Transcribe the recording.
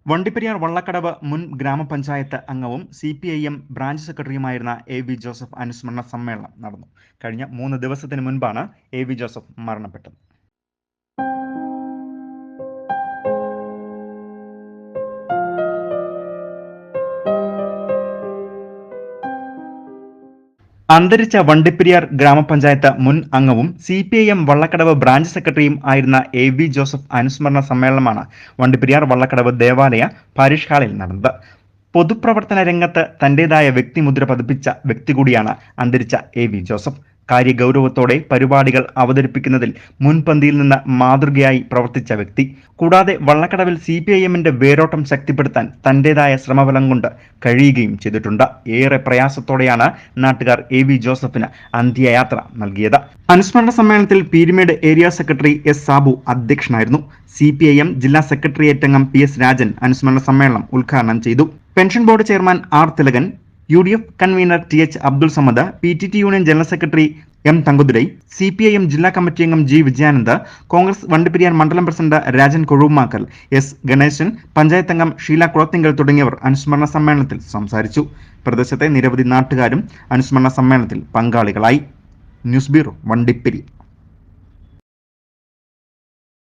വണ്ടിപ്പെരിയാർ വള്ളക്കടവ് മുൻ ഗ്രാമപഞ്ചായത്ത് അംഗവും CPIM ബ്രാഞ്ച് സെക്രട്ടറിയുമായിരുന്ന AV ജോസഫ് അനുസ്മരണ സമ്മേളനം നടന്നു. കഴിഞ്ഞ 3 ദിവസത്തിന് മുൻപാണ് AV ജോസഫ് മരണപ്പെട്ടത്. അന്തരിച്ച വണ്ടിപ്പെരിയാർ ഗ്രാമപഞ്ചായത്ത് മുൻ അംഗവും CPIM വള്ളക്കടവ് ബ്രാഞ്ച് സെക്രട്ടറിയും ആയിരുന്ന AV ജോസഫ് അനുസ്മരണ സമ്മേളനമാണ് വണ്ടിപ്പെരിയാർ വള്ളക്കടവ് ദേവാലയ പാരിഷ് ഹാളിൽ നടന്നത്. പൊതുപ്രവർത്തന രംഗത്ത് തന്റേതായ വ്യക്തിമുദ്ര പതിപ്പിച്ച വ്യക്തി കൂടിയാണ് അന്തരിച്ച AV ജോസഫ്. കാര്യഗൗരവത്തോടെ പരിപാടികൾ അവതരിപ്പിക്കുന്നതിൽ മുൻപന്തിയിൽ നിന്ന് മാതൃകയായി പ്രവർത്തിച്ച വ്യക്തി. കൂടാതെ വള്ളക്കടവിൽ CPIMന്റെ വേരോട്ടം ശക്തിപ്പെടുത്താൻ തന്റേതായ ശ്രമഫലം കൊണ്ട് കഴിയുകയും ചെയ്തിട്ടുണ്ട്. ഏറെ പ്രയാസത്തോടെയാണ് നാട്ടുകാർ AV ജോസഫിന് അന്ത്യയാത്ര നൽകിയത്. അനുസ്മരണ സമ്മേളനത്തിൽ Peermade area secretary S Sabu അധ്യക്ഷനായിരുന്നു. CPIM ജില്ലാ സെക്രട്ടേറിയറ്റ് അംഗം PS രാജൻ അനുസ്മരണ സമ്മേളനം ഉദ്ഘാടനം ചെയ്തു. Pension board chairman R Thilakan, UDF convener TH Abdul Samad, PTT union general secretary M തങ്കുതുരൈ, CPIM ജില്ലാ കമ്മിറ്റി അംഗം G വിജയാനന്ദ്, കോൺഗ്രസ് വണ്ടിപ്പെരിയാർ മണ്ഡലം പ്രസിഡന്റ് രാജൻ കൊഴുമാക്കൽ, S ഗണേശൻ, പഞ്ചായത്ത് അംഗം ഷീല കുളത്തിങ്കൽ തുടങ്ങിയവർ അനുസ്മരണ സമ്മേളനത്തിൽ സംസാരിച്ചു. പ്രദേശത്തെ നിരവധി നാട്ടുകാരും അനുസ്മരണ സമ്മേളനത്തിൽ പങ്കാളികളായി. News bureau, Vandiperiyar.